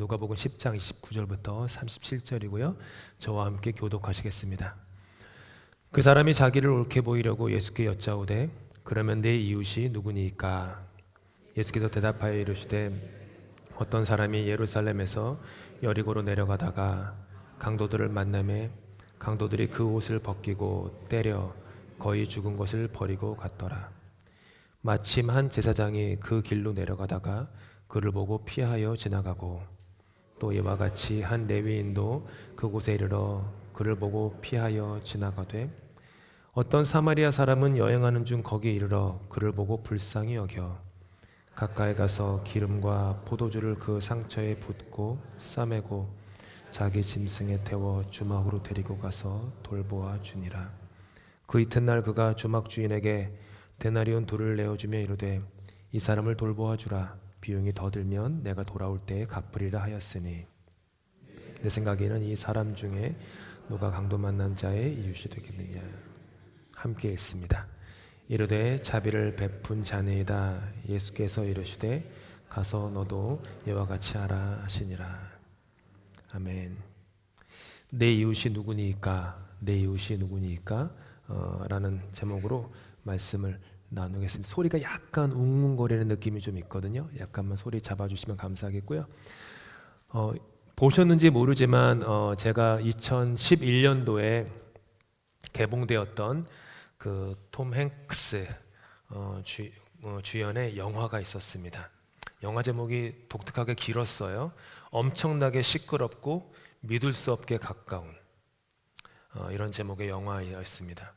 누가복음 10장 29절부터 37절이고요. 저와 함께 교독하시겠습니다. 그 사람이 자기를 옳게 보이려고 예수께 여짜오되 그러면 내 이웃이 누구니이까? 예수께서 대답하여 이르시되 어떤 사람이 예루살렘에서 여리고로 내려가다가 강도들을 만나매 강도들이 그 옷을 벗기고 때려 거의 죽은 것을 버리고 갔더라. 마침 한 제사장이 그 길로 내려가다가 그를 보고 피하여 지나가고 또 이와 같이 한 레위인도 그곳에 이르러 그를 보고 피하여 지나가되 어떤 사마리아 사람은 여행하는 중 거기에 이르러 그를 보고 불쌍히 여겨 가까이 가서 기름과 포도주를 그 상처에 붓고 싸매고 자기 짐승에 태워 주막으로 데리고 가서 돌보아 주니라. 그 이튿날 그가 주막 주인에게 데나리온 둘을 내어주며 이르되 이 사람을 돌보아 주라. 비용이 더 들면 내가 돌아올 때에 갚으리라 하였으니 내 생각에는 이 사람 중에 누가 강도 만난 자의 이웃이 되겠느냐. 함께 했습니다. 이르되 자비를 베푼 자네이다. 예수께서 이르시되 가서 너도 이와 같이 하라 하시니라. 아멘. 내 이웃이 누구니까? 내 이웃이 누구니까? 라는 제목으로 말씀을 나누겠습니다. 소리가 약간 웅웅거리는 느낌이 좀 있거든요. 약간만 소리 잡아주시면 감사하겠고요. 보셨는지 모르지만 제가 2011년도에 개봉되었던 그 톰 행크스 주연의 영화가 있었습니다. 영화 제목이 독특하게 길었어요. 엄청나게 시끄럽고 믿을 수 없게 가까운 이런 제목의 영화였습니다.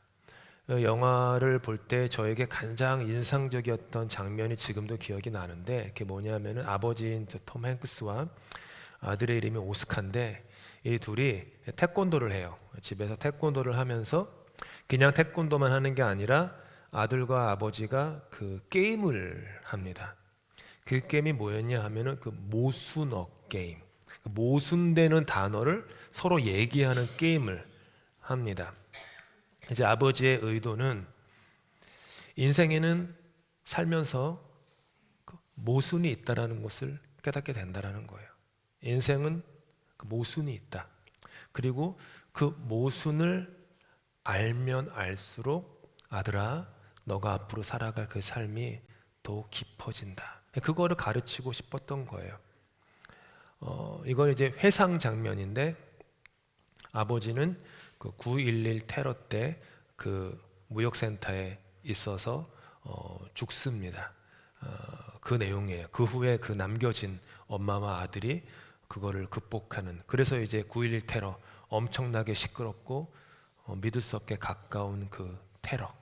영화를 볼 때 저에게 가장 인상적이었던 장면이 지금도 기억이 나는데 그게 뭐냐면은 아버지인 톰 행크스와 아들의 이름이 오스카인데 이 둘이 태권도를 해요. 집에서 태권도를 하면서 그냥 태권도만 하는 게 아니라 아들과 아버지가 그 게임을 합니다. 그 게임이 뭐였냐 하면은 그 모순어 게임. 모순되는 단어를 서로 얘기하는 게임을 합니다. 이제 아버지의 의도는 인생에는 살면서 모순이 있다라는 것을 깨닫게 된다라는 거예요. 인생은 모순이 있다. 그리고 그 모순을 알면 알수록 아들아, 너가 앞으로 살아갈 그 삶이 더 깊어진다. 그거를 가르치고 싶었던 거예요. 이건 이제 회상 장면인데 아버지는 그 9.11 테러 때 그 무역센터에 있어서 죽습니다. 그 내용이에요. 그 후에 그 남겨진 엄마와 아들이 그거를 극복하는. 그래서 이제 9.11 테러 엄청나게 시끄럽고 믿을 수 없게 가까운 그 테러,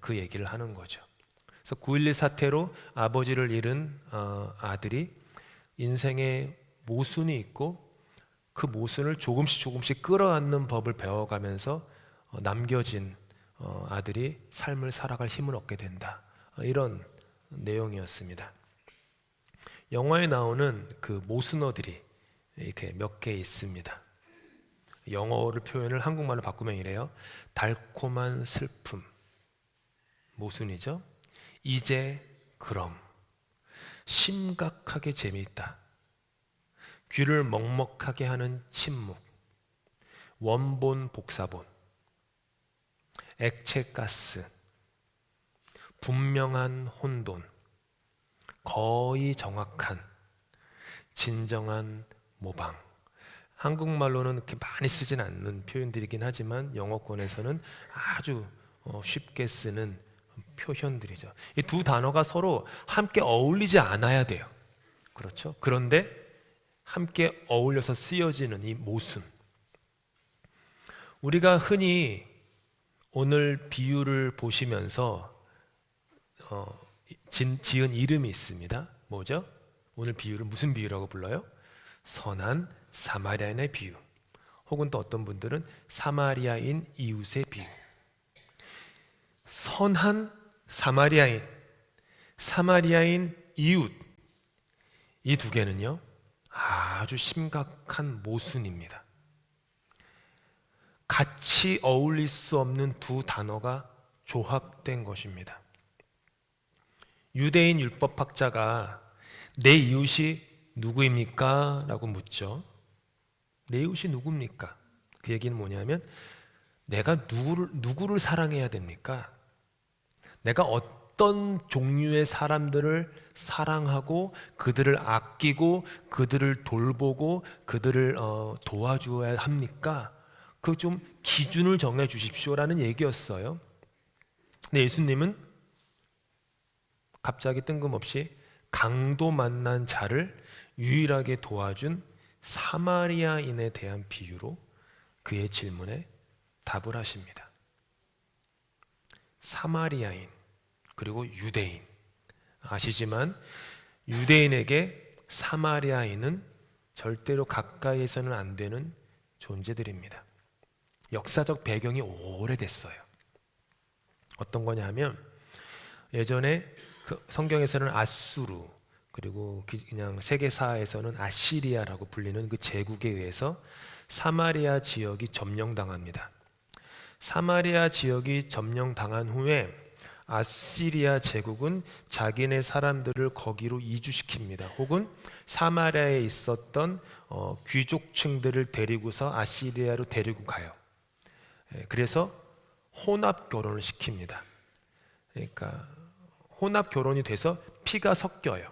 그 얘기를 하는 거죠. 그래서 9.11 사태로 아버지를 잃은 아들이 인생에 모순이 있고 그 모순을 조금씩 끌어안는 법을 배워가면서 남겨진 아들이 삶을 살아갈 힘을 얻게 된다. 이런 내용이었습니다. 영화에 나오는 그 모순어들이 이렇게 몇 개 있습니다. 영어를 표현을 한국말로 바꾸면 이래요. 달콤한 슬픔, 모순이죠. 이제 그럼, 심각하게 재미있다. 귀를 먹먹하게 하는 침묵, 원본 복사본, 액체가스, 분명한 혼돈, 거의 정확한, 진정한 모방. 한국말로는 그렇게 많이 쓰진 않는 표현들이긴 하지만 영어권에서는 아주 쉽게 쓰는 표현들이죠. 이 두 단어가 서로 함께 어울리지 않아야 돼요. 그렇죠? 그런데 함께 어울려서 쓰여지는 이 모순. 우리가 흔히 오늘 비유를 보시면서 지은 이름이 있습니다. 뭐죠? 오늘 비유를 무슨 비유라고 불러요? 선한 사마리아인의 비유. 혹은 또 어떤 분들은 사마리아인 이웃의 비유. 선한 사마리아인, 사마리아인 이웃. 이 두 개는요, 아주 심각한 모순입니다. 같이 어울릴 수 없는 두 단어가 조합된 것입니다. 유대인 율법학자가 내 이웃이 누구입니까? 라고 묻죠. 내 이웃이 누굽니까? 그 얘기는 뭐냐면 내가 누구를 사랑해야 됩니까? 내가 어떤 종류의 사람들을 사랑하고 그들을 아끼고 그들을 돌보고 그들을 도와줘야 합니까? 그 좀 기준을 정해 주십시오라는 얘기였어요. 근데 예수님은 갑자기 뜬금없이 강도 만난 자를 유일하게 도와준 사마리아인에 대한 비유로 그의 질문에 답을 하십니다. 사마리아인 그리고 유대인, 아시지만 유대인에게 사마리아인은 절대로 가까이에서는 안 되는 존재들입니다. 역사적 배경이 오래됐어요. 어떤 거냐 하면 예전에 그 성경에서는 아수르, 그리고 그냥 세계사에서는 아시리아라고 불리는 그 제국에 의해서 사마리아 지역이 점령당합니다. 사마리아 지역이 점령당한 후에 아시리아 제국은 자기네 사람들을 거기로 이주시킵니다. 혹은 사마리아에 있었던 귀족층들을 데리고서 아시리아로 데리고 가요. 그래서 혼합 결혼을 시킵니다. 그러니까 혼합 결혼이 돼서 피가 섞여요.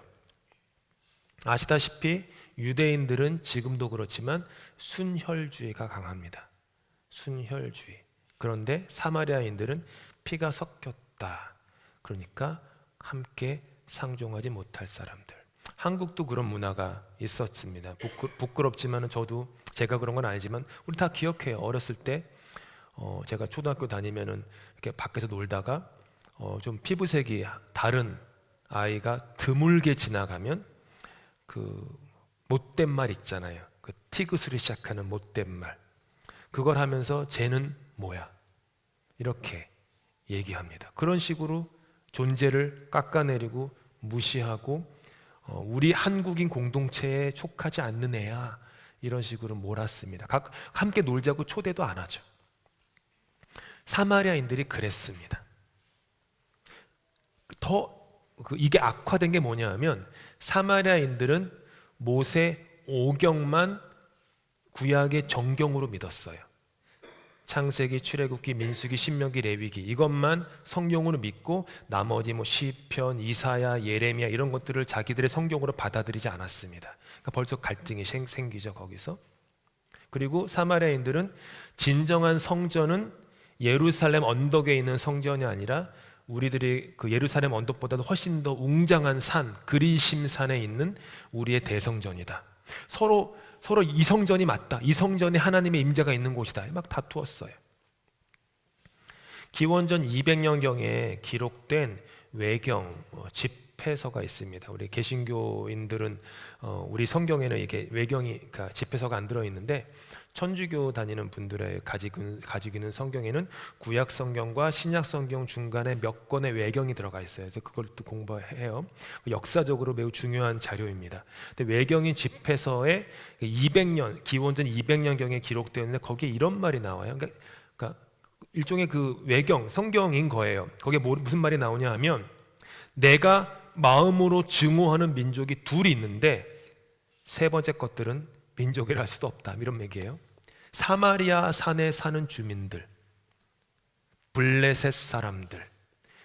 아시다시피 유대인들은 지금도 그렇지만 순혈주의가 강합니다. 순혈주의. 그런데 사마리아인들은 피가 섞였다. 그러니까 함께 상종하지 못할 사람들. 한국도 그런 문화가 있었습니다. 부끄럽지만 저도 제가 그런 건 아니지만 우리 다 기억해요. 어렸을 때 제가 초등학교 다니면은 이렇게 밖에서 놀다가 좀 피부색이 다른 아이가 드물게 지나가면 그 못된 말 있잖아요. 그 티귿으로 시작하는 못된 말. 그걸 하면서 쟤는 뭐야? 이렇게 얘기합니다. 그런 식으로 존재를 깎아내리고 무시하고 우리 한국인 공동체에 속하지 않는 애야. 이런 식으로 몰았습니다. 함께 놀자고 초대도 안 하죠. 사마리아인들이 그랬습니다. 이게 악화된 게 뭐냐 하면 사마리아인들은 모세 오경만 구약의 정경으로 믿었어요. 창세기, 출애굽기, 민수기, 신명기, 레위기 이것만 성경으로 믿고 나머지 시편, 이사야, 예레미야 이런 것들을 자기들의 성경으로 받아들이지 않았습니다. 그러니까 벌써 갈등이 생기죠 거기서. 그리고 사마리아인들은 진정한 성전은 예루살렘 언덕에 있는 성전이 아니라 우리들이 그 예루살렘 언덕보다도 훨씬 더 웅장한 산 그리심산에 있는 우리의 대성전이다. 서로 이 성전이 맞다. 이 성전에 하나님의 임재가 있는 곳이다. 막 다투었어요. 기원전 200년경에 기록된 외경 집회서가 있습니다. 우리 개신교인들은 우리 성경에는 이게 외경이 그러니까 집회서가 안 들어 있는데 천주교 다니는 분들의 가지고 있는 성경에는 구약 성경과 신약 성경 중간에 몇 권의 외경이 들어가 있어요. 그래서 그걸 또 공부해요. 역사적으로 매우 중요한 자료입니다. 근데 외경이 집회서에 200년 기원전 200년경에 기록되어 있는데 거기에 이런 말이 나와요. 그러니까 일종의 그 외경 성경인 거예요. 거기에 무슨 말이 나오냐 하면 내가 마음으로 증오하는 민족이 둘이 있는데 세 번째 것들은 민족이라 할 수도 없다. 이런 얘기예요. 사마리아 산에 사는 주민들, 블레셋 사람들,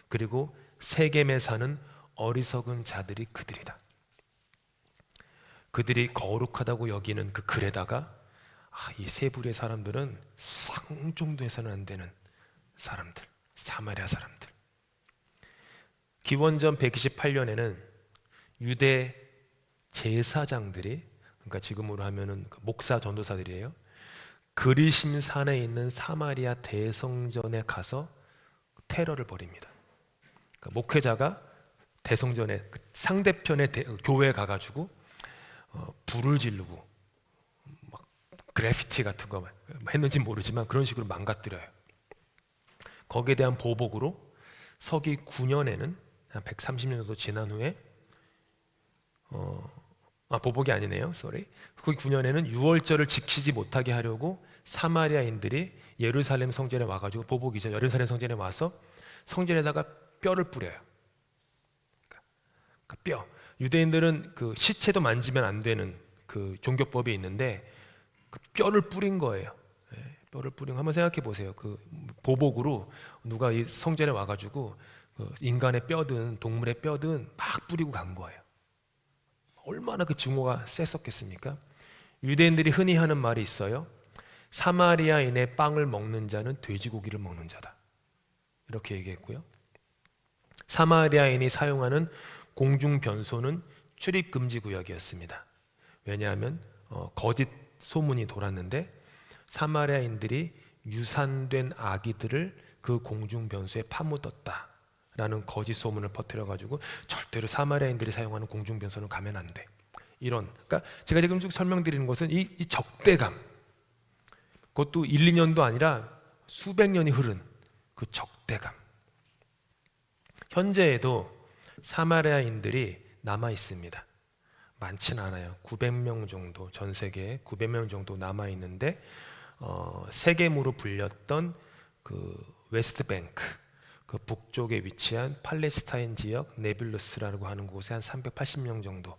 그리고 세겜에 사는 어리석은 자들이 그들이다. 그들이 거룩하다고 여기는 그 글에다가 이 세 부류의 사람들은 상종도 해서는 안 되는 사람들, 사마리아 사람들. 기원전 128년에는 유대 제사장들이 그러니까 지금으로 하면은 목사 전도사들이에요. 그리심산에 있는 사마리아 대성전에 가서 테러를 벌입니다. 그러니까 목회자가 대성전에 상대편의 교회에 가가지고 불을 지르고 막 그래피티 같은 거 했는지 모르지만 그런 식으로 망가뜨려요. 거기에 대한 보복으로 서기 9년에는 한 130년 정도 지난 후에 보복이 아니네요. 그 9년에는 유월절을 지키지 못하게 하려고 사마리아인들이 예루살렘 성전에 와가지고 보복이죠. 예루살렘 성전에 와서 성전에다가 뼈를 뿌려요. 그러니까 뼈. 유대인들은 그 시체도 만지면 안 되는 그 종교법이 있는데 그 뼈를 뿌린 거예요. 뼈를 뿌린 거 한번 생각해 보세요. 그 보복으로 누가 이 성전에 와가지고 그 인간의 뼈든 동물의 뼈든 막 뿌리고 간 거예요. 얼마나 그 증오가 셌었겠습니까? 유대인들이 흔히 하는 말이 있어요. 사마리아인의 빵을 먹는 자는 돼지고기를 먹는 자다. 이렇게 얘기했고요. 사마리아인이 사용하는 공중 변소는 출입 금지 구역이었습니다. 왜냐하면 거짓 소문이 돌았는데 사마리아인들이 유산된 아기들을 그 공중 변소에 파묻었다라는 거짓 소문을 퍼뜨려 가지고 절대로 사마리아인들이 사용하는 공중 변소는 가면 안 돼. 그러니까 제가 지금 쭉 설명드리는 것은 이 적대감, 그것도 1, 2년도 아니라 수백 년이 흐른 그 적대감. 현재에도 사마리아인들이 남아 있습니다. 많지는 않아요. 900명 정도, 전 세계에 900명 정도 남아 있는데 세겜으로 불렸던 그 웨스트뱅크, 그 북쪽에 위치한 팔레스타인 지역 네블루스라고 하는 곳에 한 380명 정도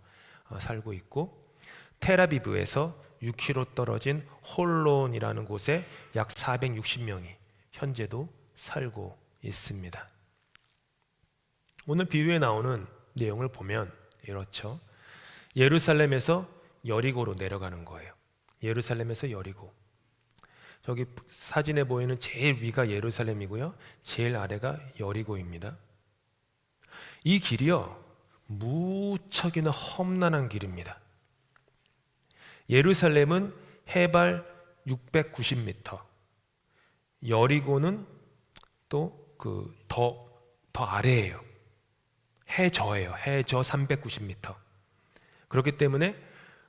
살고 있고, 텔아비브에서 6km 떨어진 홀론이라는 곳에 약 460명이 현재도 살고 있습니다. 오늘 비유에 나오는 내용을 보면 이렇죠. 예루살렘에서 여리고로 내려가는 거예요. 예루살렘에서 여리고. 저기 사진에 보이는 제일 위가 예루살렘이고요, 제일 아래가 여리고입니다. 이 길이요, 무척이나 험난한 길입니다. 예루살렘은 해발 690m, 여리고는 또 그 더 아래예요. 해저예요. 해저 390m. 그렇기 때문에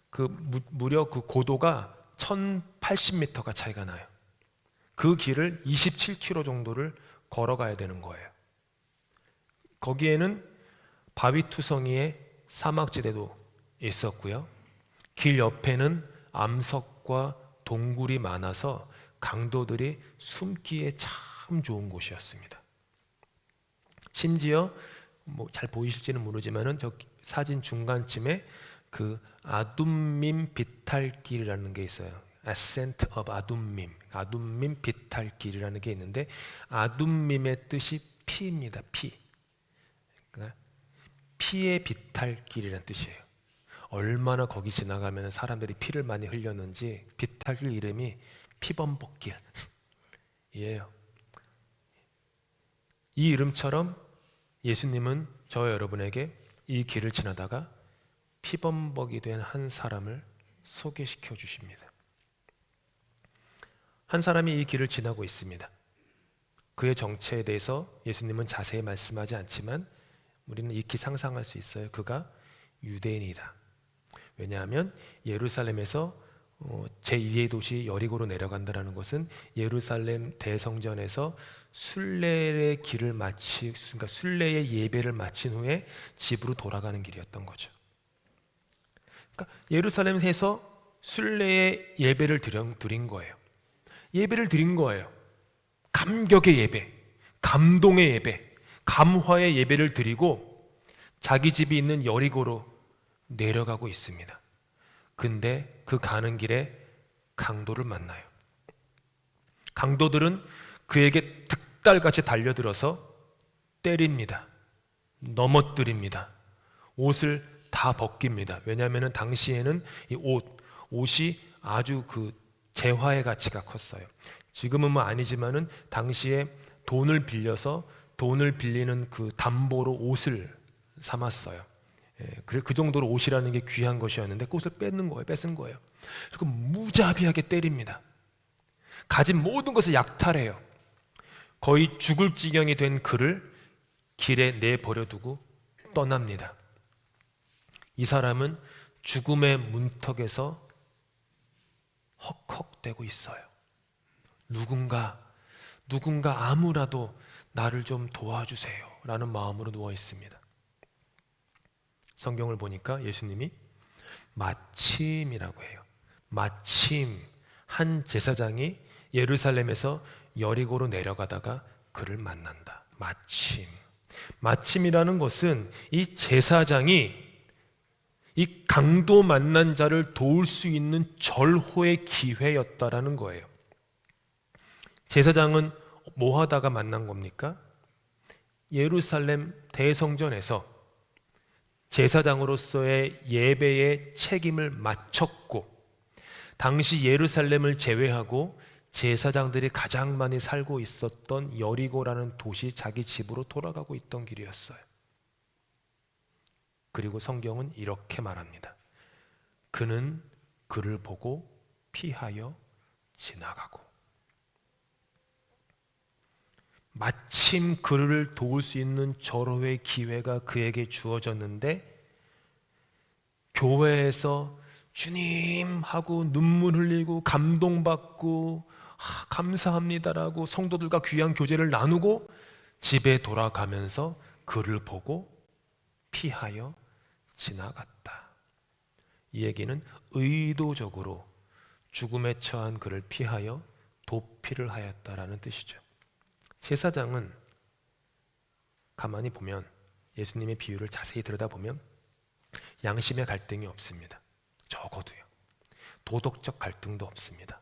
그 무려 그 고도가 1080m가 차이가 나요. 그 길을 27km 정도를 걸어가야 되는 거예요. 거기에는 바위투성이의 사막지대도 있었고요, 길 옆에는 암석과 동굴이 많아서 강도들이 숨기에 참 좋은 곳이었습니다. 심지어 뭐 잘 보이실지는 모르지만은 저 사진 중간쯤에 그 아둠밈 비탈길이라는 게 있어요. Ascent of 아둠밈, 아둠밈 비탈길이라는 게 있는데, 아둠밈의 뜻이 피입니다. 피. 그러니까 피의 비탈길이라는 뜻이에요. 얼마나 거기 지나가면 사람들이 피를 많이 흘렸는지 비탈길 이름이 피범벅길이에요. 이 이름처럼 예수님은 저와 여러분에게 이 길을 지나다가 피범벅이 된 한 사람을 소개시켜 주십니다. 한 사람이 이 길을 지나고 있습니다. 그의 정체에 대해서 예수님은 자세히 말씀하지 않지만 우리는 익히 상상할 수 있어요. 그가 유대인이다. 왜냐하면 예루살렘에서 제2의 도시 여리고로 내려간다는 것은 예루살렘 대성전에서 순례의 길을 그러니까 순례의 예배를 마친 후에 집으로 돌아가는 길이었던 거죠. 그러니까 예루살렘에서 순례의 예배를 드린 거예요. 예배를 드린 거예요. 감격의 예배, 감동의 예배, 감화의 예배를 드리고 자기 집이 있는 여리고로 내려가고 있습니다. 근데 그 가는 길에 강도를 만나요. 강도들은 그에게 득달같이 달려들어서 때립니다. 넘어뜨립니다. 옷을 다 벗깁니다. 왜냐하면 당시에는 이 옷이 아주 그 재화의 가치가 컸어요. 지금은 뭐 아니지만은 당시에 돈을 빌리는 그 담보로 옷을 삼았어요. 그 정도로 옷이라는 게 귀한 것이었는데 그 옷을 뺏은 거예요. 그리고 무자비하게 때립니다. 가진 모든 것을 약탈해요. 거의 죽을 지경이 된 그를 길에 내버려두고 떠납니다. 이 사람은 죽음의 문턱에서 헉헉대고 있어요. 누군가 아무라도 나를 좀 도와주세요 라는 마음으로 누워 있습니다. 성경을 보니까 예수님이 마침이라고 해요. 마침 한 제사장이 예루살렘에서 여리고로 내려가다가 그를 만난다. 마침이라는 것은 이 제사장이 이 강도 만난 자를 도울 수 있는 절호의 기회였다라는 거예요. 제사장은 뭐 하다가 만난 겁니까? 예루살렘 대성전에서 제사장으로서의 예배의 책임을 마쳤고, 당시 예루살렘을 제외하고 제사장들이 가장 많이 살고 있었던 여리고라는 도시 자기 집으로 돌아가고 있던 길이었어요. 그리고 성경은 이렇게 말합니다. 그는 그를 보고 피하여 지나가고. 마침 그를 도울 수 있는 절호의 기회가 그에게 주어졌는데, 교회에서 주님 하고 눈물 흘리고 감동받고 감사합니다라고 성도들과 귀한 교제를 나누고 집에 돌아가면서 그를 보고 피하여 지나갔다. 이 얘기는 의도적으로 죽음에 처한 그를 피하여 도피를 하였다라는 뜻이죠. 제사장은 가만히 보면, 예수님의 비유를 자세히 들여다보면 양심의 갈등이 없습니다. 적어도요. 도덕적 갈등도 없습니다.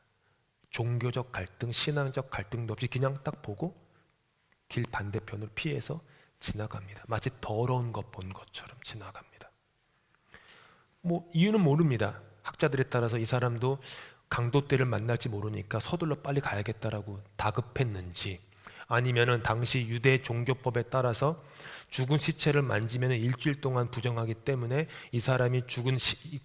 종교적 갈등, 신앙적 갈등도 없이 그냥 딱 보고 길 반대편으로 피해서 지나갑니다. 마치 더러운 것 본 것처럼 지나갑니다. 이유는 모릅니다. 학자들에 따라서 이 사람도 강도 때를 만날지 모르니까 서둘러 빨리 가야겠다라고 다급했는지, 아니면은 당시 유대 종교법에 따라서 죽은 시체를 만지면 일주일 동안 부정하기 때문에 이 사람이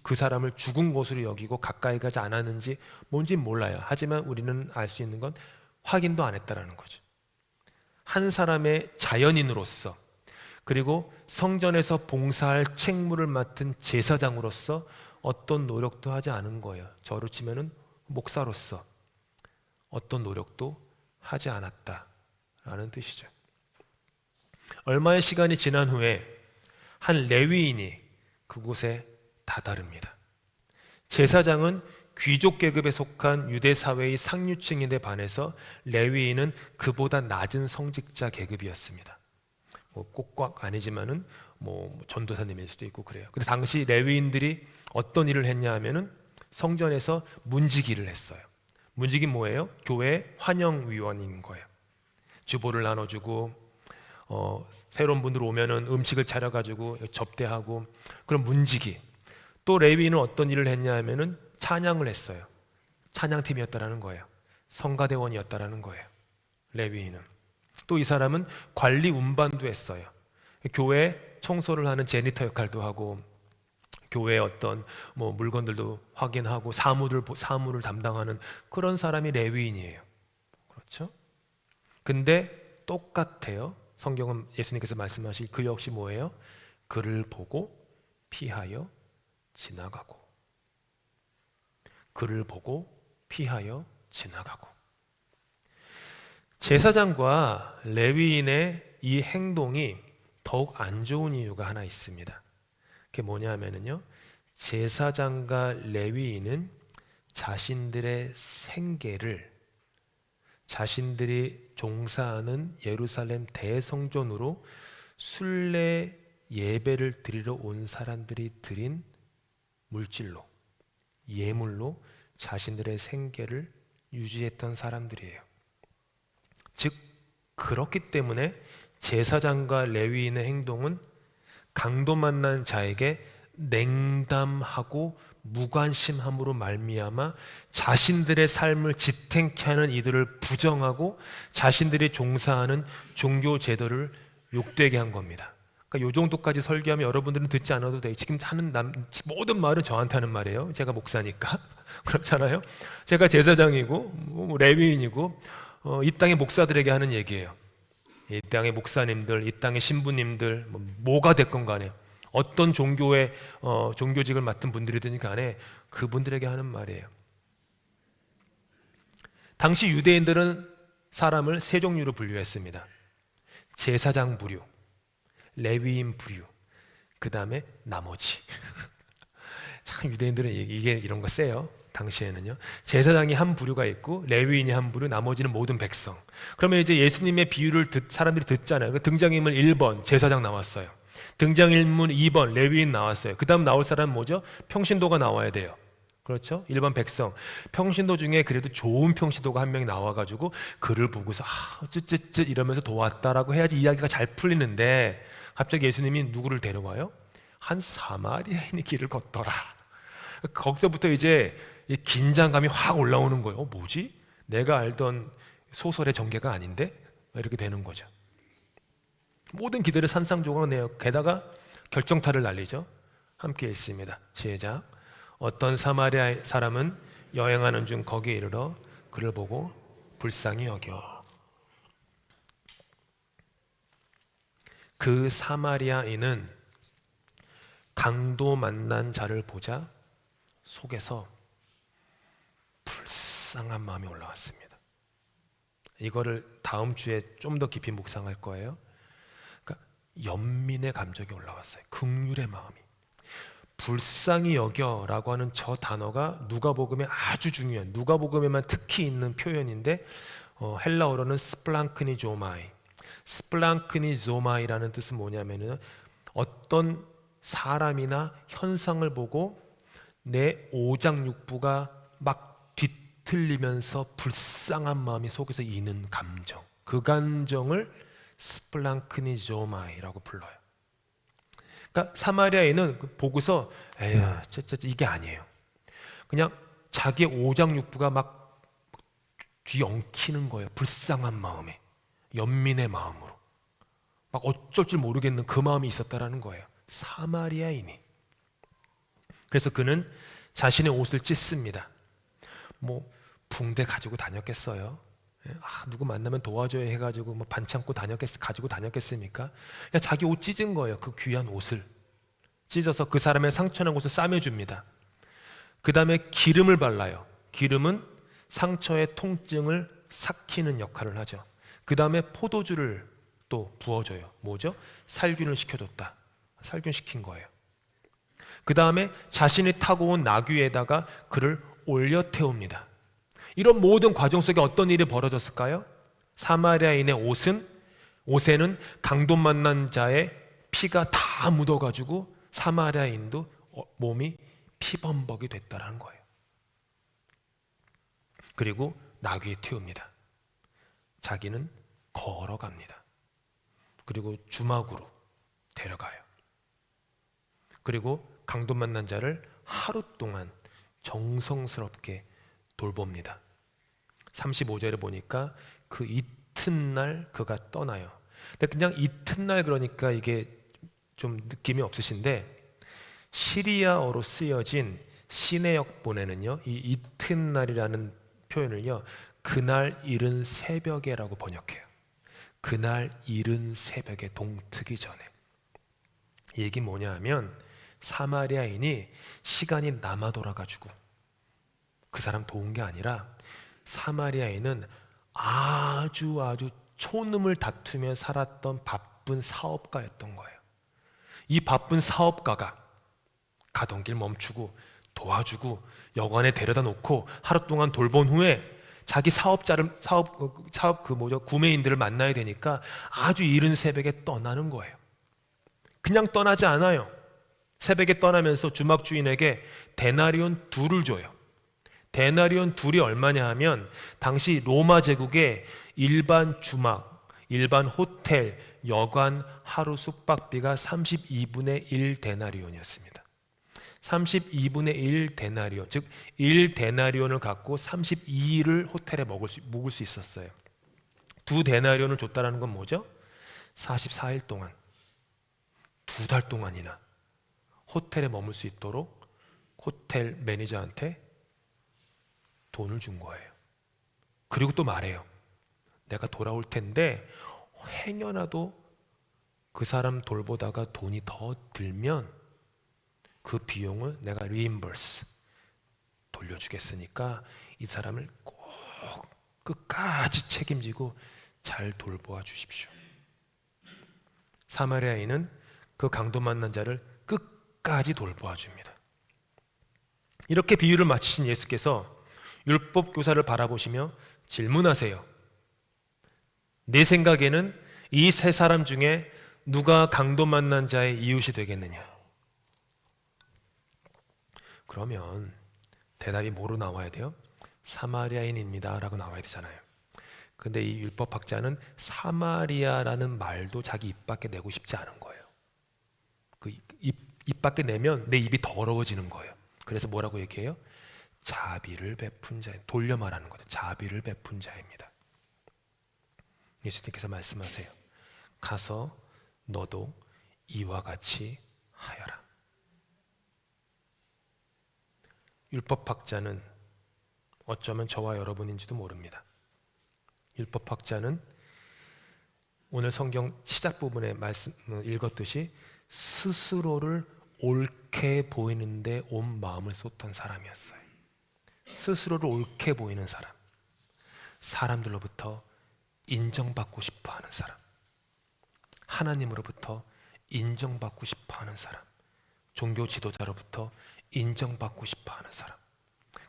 그 사람을 죽은 것으로 여기고 가까이 가지 않았는지 뭔지 몰라요. 하지만 우리는 알 수 있는 건 확인도 안 했다라는 거죠. 한 사람의 자연인으로서, 그리고 성전에서 봉사할 책무를 맡은 제사장으로서 어떤 노력도 하지 않은 거예요. 저로 치면은 목사로서 어떤 노력도 하지 않았다라는 뜻이죠. 얼마의 시간이 지난 후에 한 레위인이 그곳에 다다릅니다. 제사장은 귀족 계급에 속한 유대 사회의 상류층인데 반해서 레위인은 그보다 낮은 성직자 계급이었습니다. 꼭 아니지만은 전도사님일 수도 있고 그래요. 근데 당시 레위인들이 어떤 일을 했냐 하면은 성전에서 문지기를 했어요. 문지기 뭐예요? 교회 환영위원인 거예요. 주보를 나눠주고 새로운 분들 오면은 음식을 차려가지고 접대하고, 그런 문지기. 또 레위인은 어떤 일을 했냐 하면은 찬양을 했어요. 찬양팀이었다라는 거예요. 성가대원이었다라는 거예요. 레위인은. 또 이 사람은 관리 운반도 했어요. 교회 청소를 하는 제니터 역할도 하고, 교회 어떤 물건들도 확인하고 사무를 담당하는 그런 사람이 레위인이에요. 그렇죠? 근데 똑같아요. 성경은 예수님께서 말씀하신 그 역시 뭐예요? 그를 보고 피하여 지나가고. 그를 보고 피하여 지나가고. 제사장과 레위인의 이 행동이 더욱 안 좋은 이유가 하나 있습니다. 그게 뭐냐면요, 제사장과 레위인은 자신들의 생계를 자신들이 종사하는 예루살렘 대성전으로 순례 예배를 드리러 온 사람들이 드린 물질로, 예물로 자신들의 생계를 유지했던 사람들이에요. 즉, 그렇기 때문에 제사장과 레위인의 행동은 강도 만난 자에게 냉담하고 무관심함으로 말미암아 자신들의 삶을 지탱케 하는 이들을 부정하고 자신들이 종사하는 종교 제도를 욕되게 한 겁니다. 그러니까 이 정도까지 설교하면 여러분들은 듣지 않아도 돼요. 지금 하는 모든 말은 저한테 하는 말이에요. 제가 목사니까. 그렇잖아요. 제가 제사장이고 레위인이고 이 땅의 목사들에게 하는 얘기예요. 이 땅의 목사님들, 이 땅의 신부님들, 뭐가 됐건 간에 어떤 종교의 종교직을 맡은 분들이든 간에 그분들에게 하는 말이에요. 당시 유대인들은 사람을 세 종류로 분류했습니다. 제사장 부류, 레위인 부류, 그 다음에 나머지. 참 유대인들은 이런 거 세요. 당시에는요. 제사장이 한 부류가 있고 레위인이 한 부류, 나머지는 모든 백성. 그러면 이제 예수님의 비유를 사람들이 듣잖아요. 등장인물 1번 제사장 나왔어요. 등장인물 2번 레위인 나왔어요. 그 다음 나올 사람은 뭐죠? 평신도가 나와야 돼요. 그렇죠? 일반 백성. 평신도 중에 그래도 좋은 평신도가 한 명이 나와가지고 그를 보고서 쯧쯧쯧 이러면서 도왔다라고 해야지 이야기가 잘 풀리는데, 갑자기 예수님이 누구를 데려와요? 한 사마리아인이 길을 걷더라. 거기서부터 이제 긴장감이 확 올라오는 거예요. 뭐지? 내가 알던 소설의 전개가 아닌데? 이렇게 되는 거죠. 모든 기대를 산상조각내요. 게다가 결정타를 날리죠. 함께 읽습니다. 시작. 어떤 사마리아 사람은 여행하는 중 거기에 이르러 그를 보고 불쌍히 여겨. 그 사마리아인은 강도 만난 자를 보자 속에서 불쌍한 마음이 올라왔습니다. 이거를 다음 주에 좀 더 깊이 묵상할 거예요. 그러니까 연민의 감정이 올라왔어요. 긍휼의 마음이. 불쌍히 여겨라고 하는 저 단어가 누가복음에 아주 중요한, 누가복음에만 특히 있는 표현인데 헬라어로는 스플랑크니조마이. 스플랑크니조마이라는 뜻은 뭐냐면은 어떤 사람이나 현상을 보고 내 오장육부가 막 뒤틀리면서 불쌍한 마음이 속에서 이는 감정, 그 감정을 스플랑크니조마이라고 불러요. 그러니까 사마리아인은 보고서 에휴, 이게 아니에요. 그냥 자기의 오장육부가 막 뒤엉키는 거예요. 불쌍한 마음에, 연민의 마음으로 막 어쩔 줄 모르겠는 그 마음이 있었다라는 거예요. 사마리아인이. 그래서 그는 자신의 옷을 찢습니다. 뭐 붕대 가지고 다녔겠어요? 누구 만나면 도와줘야 해가지고 뭐 반창고 가지고 다녔겠습니까? 그냥 자기 옷 찢은 거예요. 그 귀한 옷을 찢어서 그 사람의 상처난 곳을 싸매줍니다. 그 다음에 기름을 발라요. 기름은 상처의 통증을 삭히는 역할을 하죠. 그 다음에 포도주를 또 부어줘요. 뭐죠? 살균을 시켜줬다. 살균시킨 거예요. 그 다음에 자신이 타고 온 나귀에다가 그를 올려 태웁니다. 이런 모든 과정 속에 어떤 일이 벌어졌을까요? 사마리아인의 옷에는 강도 만난 자의 피가 다 묻어가지고 사마리아인도 몸이 피범벅이 됐다는 거예요. 그리고 나귀에 태웁니다. 자기는 걸어갑니다. 그리고 주막으로 데려가요. 그리고 강도 만난 자를 하루 동안 정성스럽게 돌봅니다. 35절에 보니까 그 이튿날 그가 떠나요. 근데 그냥 이튿날 그러니까 이게 좀 느낌이 없으신데, 시리아어로 쓰여진 신의 역본에는요, 이 이튿날이라는 표현을요, 그날 이른 새벽에라고 번역해요. 그날 이른 새벽에, 동트기 전에. 이 얘기 뭐냐 하면 사마리아인이 시간이 남아 돌아가지고 그 사람 도운 게 아니라, 사마리아인은 아주 촌음을 다투며 살았던 바쁜 사업가였던 거예요. 이 바쁜 사업가가 가던 길 멈추고 도와주고 여관에 데려다 놓고 하루 동안 돌본 후에 자기 구매인들을 만나야 되니까 아주 이른 새벽에 떠나는 거예요. 그냥 떠나지 않아요. 새벽에 떠나면서 주막 주인에게 데나리온 2를 줘요. 데나리온 2이 얼마냐 하면 당시 로마 제국의 일반 주막, 일반 호텔, 여관 하루 숙박비가 32분의 1 데나리온이었습니다. 32분의 1 데나리온, 즉 1 데나리온을 갖고 32일을 호텔에 묵을 수 있었어요. 2 데나리온을 줬다는 건 뭐죠? 44일 동안, 2달 동안이나 호텔에 머물 수 있도록 호텔 매니저한테 돈을 준 거예요. 그리고 또 말해요. 내가 돌아올 텐데 행여나도 그 사람 돌보다가 돈이 더 들면 그 비용을 내가 리임버스 돌려주겠으니까 이 사람을 꼭 끝까지 책임지고 잘 돌보아 주십시오. 사마리아인은 그 강도 만난 자를 끝까지 돌보아 줍니다. 이렇게 비유를 마치신 예수께서 율법 교사를 바라보시며 질문하세요. 내 생각에는 이 세 사람 중에 누가 강도 만난 자의 이웃이 되겠느냐? 그러면 대답이 뭐로 나와야 돼요? 사마리아인입니다 라고 나와야 되잖아요. 근데 이 율법학자는 사마리아라는 말도 자기 입 밖에 내고 싶지 않은 거예요. 그 입 밖에 내면 내 입이 더러워지는 거예요. 그래서 뭐라고 얘기해요? 자비를 베푼 자, 돌려 말하는 거죠. 자비를 베푼 자입니다. 예수님께서 말씀하세요. 가서 너도 이와 같이 하여라. 율법학자는 어쩌면 저와 여러분인지도 모릅니다. 율법학자는 오늘 성경 시작 부분에 말씀을 읽었듯이 스스로를 옳게 보이는데 온 마음을 쏟던 사람이었어요. 스스로를 옳게 보이는 사람, 사람들로부터 인정받고 싶어하는 사람, 하나님으로부터 인정받고 싶어하는 사람, 종교 지도자로부터 인정받고 싶어하는 사람.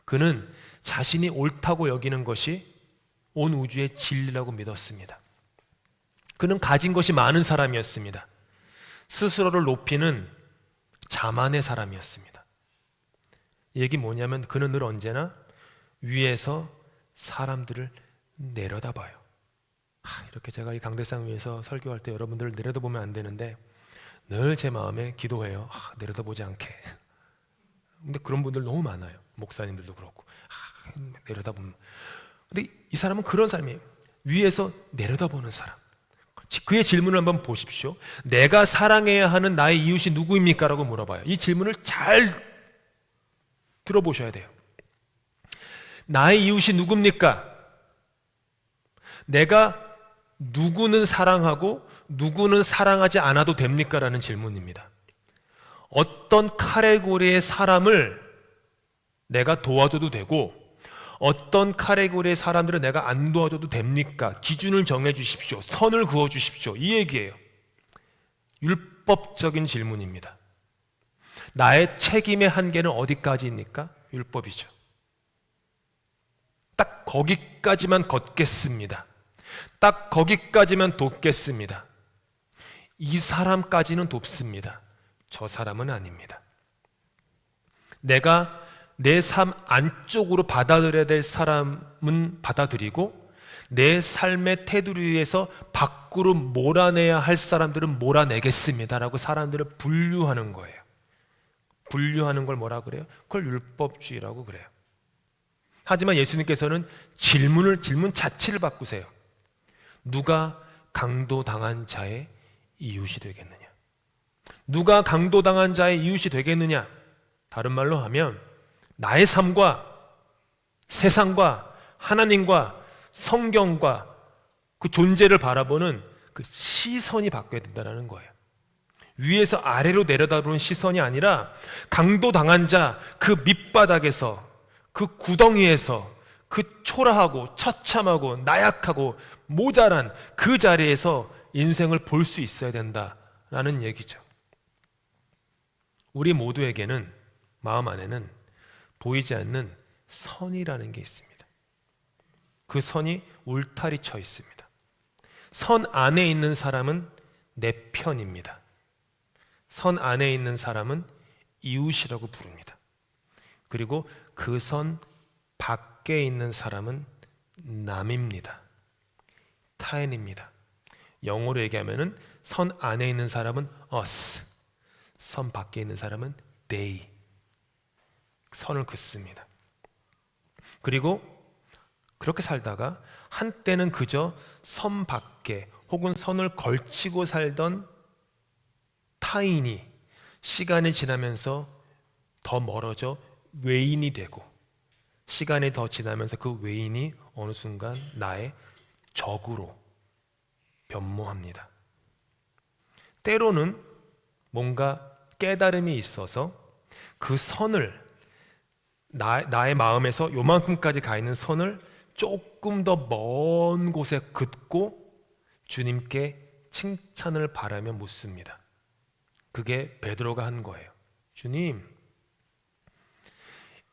그는 자신이 옳다고 여기는 것이 온 우주의 진리라고 믿었습니다. 그는 가진 것이 많은 사람이었습니다. 스스로를 높이는 자만의 사람이었습니다. 이 얘기 뭐냐면 그는 늘 언제나 위에서 사람들을 내려다봐요. 이렇게 제가 이 강대상 위에서 설교할 때 여러분들을 내려다보면 안 되는데 늘 제 마음에 기도해요. 내려다보지 않게. 근데 그런 분들 너무 많아요. 목사님들도 그렇고. 내려다보면. 근데 이 사람은 그런 사람이에요. 위에서 내려다보는 사람. 그의 질문을 한번 보십시오. 내가 사랑해야 하는 나의 이웃이 누구입니까? 라고 물어봐요. 이 질문을 잘 들어보셔야 돼요. 나의 이웃이 누굽니까? 내가 누구는 사랑하고 누구는 사랑하지 않아도 됩니까? 라는 질문입니다. 어떤 카테고리의 사람을 내가 도와줘도 되고 어떤 카테고리의 사람들은 내가 안 도와줘도 됩니까? 기준을 정해 주십시오. 선을 그어 주십시오. 이 얘기예요. 율법적인 질문입니다. 나의 책임의 한계는 어디까지입니까? 율법이죠. 딱 거기까지만 걷겠습니다. 딱 거기까지만 돕겠습니다. 이 사람까지는 돕습니다. 저 사람은 아닙니다. 내가 내 삶 안쪽으로 받아들여야 될 사람은 받아들이고 내 삶의 테두리에서 밖으로 몰아내야 할 사람들은 몰아내겠습니다라고 사람들을 분류하는 거예요. 분류하는 걸 뭐라 그래요? 그걸 율법주의라고 그래요. 하지만 예수님께서는 질문 자체를 바꾸세요. 누가 강도당한 자의 이웃이 되겠느냐? 누가 강도당한 자의 이웃이 되겠느냐? 다른 말로 하면 나의 삶과 세상과 하나님과 성경과 그 존재를 바라보는 그 시선이 바뀌어야 된다는 거예요. 위에서 아래로 내려다보는 시선이 아니라 강도당한 자 그 밑바닥에서 그 구덩이에서 그 초라하고 처참하고 나약하고 모자란 그 자리에서 인생을 볼 수 있어야 된다라는 얘기죠. 우리 모두에게는 마음 안에는 보이지 않는 선이라는 게 있습니다. 그 선이 울타리 쳐 있습니다. 선 안에 있는 사람은 내 편입니다. 선 안에 있는 사람은 이웃이라고 부릅니다. 그리고 그 선 밖에 있는 사람은 남입니다. 타인입니다. 영어로 얘기하면은 선 안에 있는 사람은 us, 선 밖에 있는 사람은 they. 선을 긋습니다. 그리고 그렇게 살다가 한때는 그저 선 밖에 혹은 선을 걸치고 살던 타인이 시간이 지나면서 더 멀어져 외인이 되고 시간이 더 지나면서 그 외인이 어느 순간 나의 적으로 변모합니다. 때로는 뭔가 깨달음이 있어서 그 선을 나의 마음에서 요만큼까지 가 있는 선을 조금 더 먼 곳에 긋고 주님께 칭찬을 바라며 묻습니다. 그게 베드로가 한 거예요. 주님,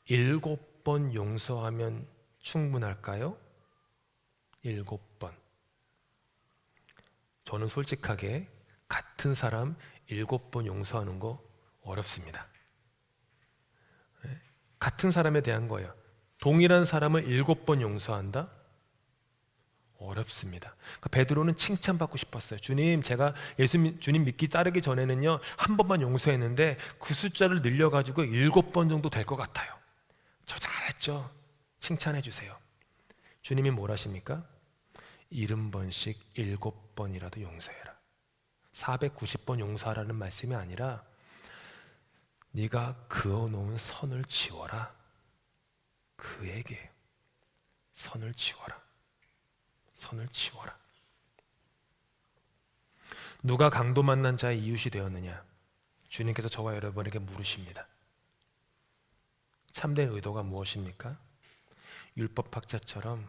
7번 용서하면 충분할까요? 7번. 저는 솔직하게 같은 사람 7번 용서하는 거 어렵습니다. 같은 사람에 대한 거예요. 동일한 사람을 7번 용서한다? 어렵습니다. 그러니까 베드로는 칭찬받고 싶었어요. 주님, 제가 주님 믿기 따르기 전에는요, 한 번만 용서했는데 그 숫자를 늘려가지고 7번 정도 될 것 같아요. 저 잘했죠? 칭찬해 주세요. 주님이 뭘 하십니까? 70번씩 7번이라도 용서해라. 490번 용서하라는 말씀이 아니라 네가 그어놓은 선을 지워라. 그 얘기예요. 선을 지워라. 선을 지워라. 누가 강도 만난 자의 이웃이 되었느냐? 주님께서 저와 여러분에게 물으십니다. 참된 의도가 무엇입니까? 율법학자처럼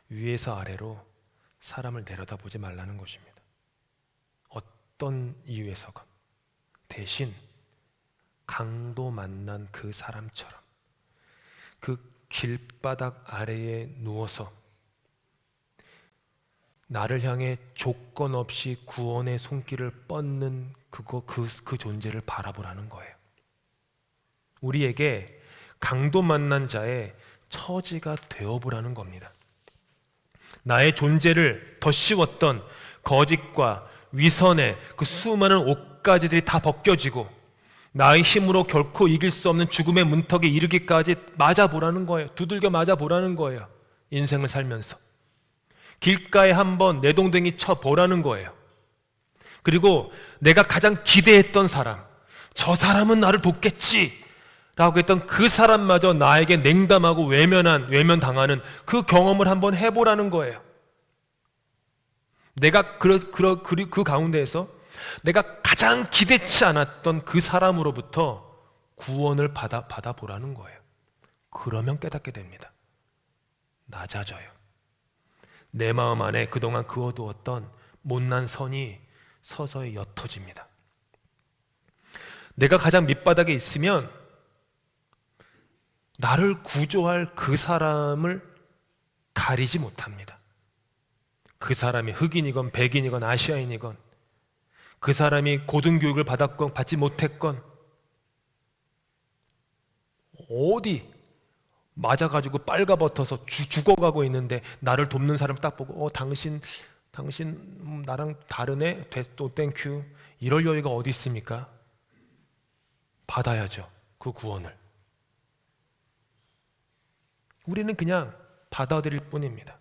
위에서 아래로 사람을 내려다보지 말라는 것입니다. 어떤 이유에서건 대신 강도 만난 그 사람처럼 그 길바닥 아래에 누워서 나를 향해 조건 없이 구원의 손길을 뻗는 그 존재를 바라보라는 거예요. 우리에게 강도 만난 자의 처지가 되어보라는 겁니다. 나의 존재를 더 씌웠던 거짓과 위선의 그 수많은 옷가지들이 다 벗겨지고 나의 힘으로 결코 이길 수 없는 죽음의 문턱에 이르기까지 맞아보라는 거예요. 두들겨 맞아보라는 거예요. 인생을 살면서 길가에 한번 내동댕이 쳐보라는 거예요. 그리고 내가 가장 기대했던 사람, 저 사람은 나를 돕겠지 라고 했던 그 사람마저 나에게 냉담하고 외면당하는 그 경험을 한번 해보라는 거예요. 내가 그 가운데에서 내가 가장 기대치 않았던 그 사람으로부터 구원을 받아보라는 거예요. 그러면 깨닫게 됩니다. 낮아져요. 내 마음 안에 그동안 그어두었던 못난 선이 서서히 옅어집니다. 내가 가장 밑바닥에 있으면 나를 구조할 그 사람을 가리지 못합니다. 그 사람이 흑인이건 백인이건 아시아인이건 그 사람이 고등교육을 받았건 받지 못했건 어디 맞아가지고 빨가벗어서 죽어가고 있는데 나를 돕는 사람 딱 보고 당신 나랑 다르네? 또 땡큐. 이럴 여유가 어디 있습니까? 받아야죠. 그 구원을. 우리는 그냥 받아들일 뿐입니다.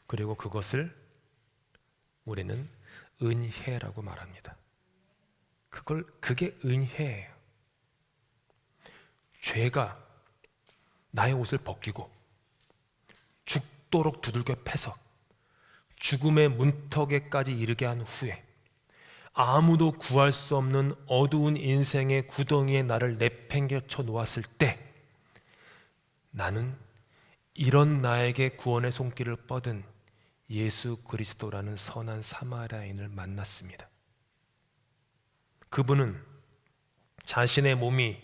그리고 그것을 우리는 은혜라고 말합니다. 그게 은혜예요. 죄가 나의 옷을 벗기고 죽도록 두들겨 패서 죽음의 문턱에까지 이르게 한 후에 아무도 구할 수 없는 어두운 인생의 구덩이에 나를 내팽개쳐 놓았을 때 나는 이런 나에게 구원의 손길을 뻗은 예수 그리스도라는 선한 사마리아인을 만났습니다. 그분은 자신의 몸이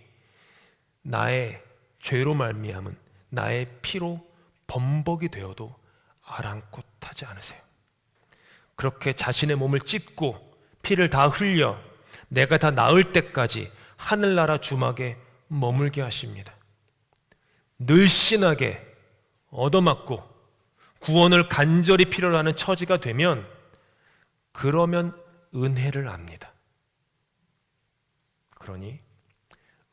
나의 죄로 말미암은 나의 피로 범벅이 되어도 아랑곳하지 않으세요. 그렇게 자신의 몸을 찢고 피를 다 흘려 내가 다 나을 때까지 하늘나라 주막에 머물게 하십니다. 늘씬하게 얻어맞고 구원을 간절히 필요로 하는 처지가 되면 그러면 은혜를 압니다. 그러니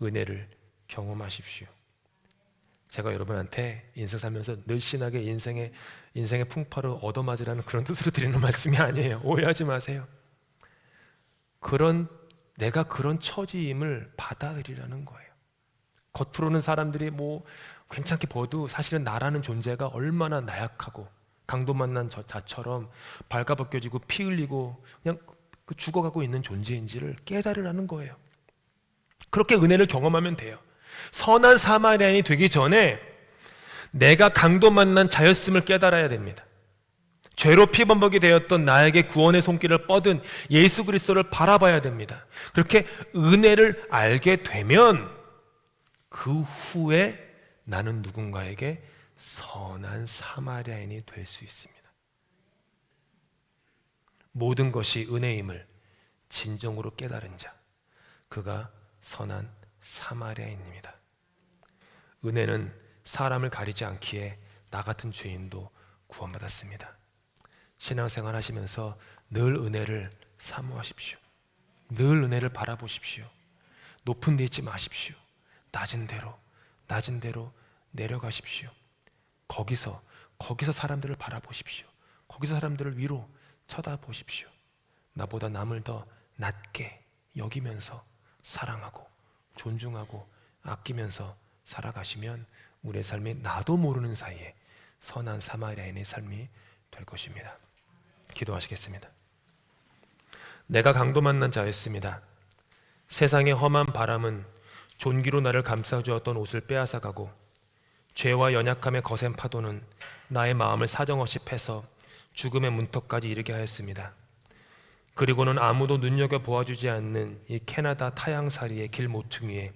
은혜를 경험하십시오. 제가 여러분한테 인생 살면서 늘씬하게 인생의 풍파를 얻어맞으라는 그런 뜻으로 드리는 말씀이 아니에요. 오해하지 마세요. 내가 그런 처지임을 받아들이라는 거예요. 겉으로는 사람들이 괜찮게 보도 사실은 나라는 존재가 얼마나 나약하고 강도 만난 자처럼 발가벗겨지고 피 흘리고 그냥 죽어가고 있는 존재인지를 깨달으라는 거예요. 그렇게 은혜를 경험하면 돼요. 선한 사마리아인이 되기 전에 내가 강도 만난 자였음을 깨달아야 됩니다. 죄로 피범벅이 되었던 나에게 구원의 손길을 뻗은 예수 그리스도를 바라봐야 됩니다. 그렇게 은혜를 알게 되면 그 후에 나는 누군가에게 선한 사마리아인이 될 수 있습니다. 모든 것이 은혜임을 진정으로 깨달은 자, 그가 선한 사마리아인입니다. 은혜는 사람을 가리지 않기에 나 같은 죄인도 구원받았습니다. 신앙생활 하시면서 늘 은혜를 사모하십시오. 늘 은혜를 바라보십시오. 높은 데 있지 마십시오. 낮은 대로 내려가십시오. 거기서 사람들을 바라보십시오. 거기서 사람들을 위로 쳐다보십시오. 나보다 남을 더 낮게 여기면서 사랑하고 존중하고 아끼면서 살아가시면 우리의 삶이 나도 모르는 사이에 선한 사마리아인의 삶이 될 것입니다. 기도하시겠습니다. 내가 강도 만난 자였습니다. 세상의 험한 바람은 존귀로 나를 감싸주었던 옷을 빼앗아가고 죄와 연약함의 거센 파도는 나의 마음을 사정없이 패서 죽음의 문턱까지 이르게 하였습니다. 그리고는 아무도 눈여겨보아주지 않는 이 캐나다 타양살이의 길 모퉁이에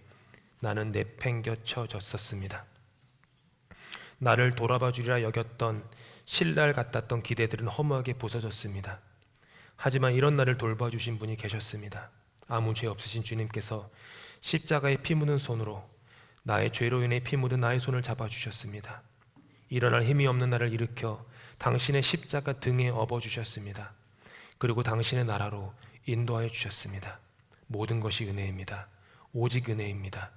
나는 내팽겨쳐졌었습니다. 나를 돌아봐주리라 여겼던 신랄 같았던 기대들은 허무하게 부서졌습니다. 하지만 이런 나를 돌봐주신 분이 계셨습니다. 아무 죄 없으신 주님께서 십자가에 피 묻은 손으로 나의 죄로 인해 피 묻은 나의 손을 잡아주셨습니다. 일어날 힘이 없는 나를 일으켜 당신의 십자가 등에 업어주셨습니다. 그리고 당신의 나라로 인도하여 주셨습니다. 모든 것이 은혜입니다. 오직 은혜입니다.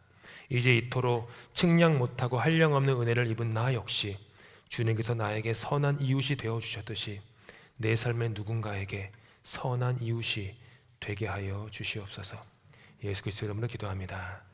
이제 이토록 측량 못하고 한량없는 은혜를 입은 나 역시 주님께서 나에게 선한 이웃이 되어주셨듯이 내 삶의 누군가에게 선한 이웃이 되게 하여 주시옵소서. 예수 그리스도 이름으로 기도합니다.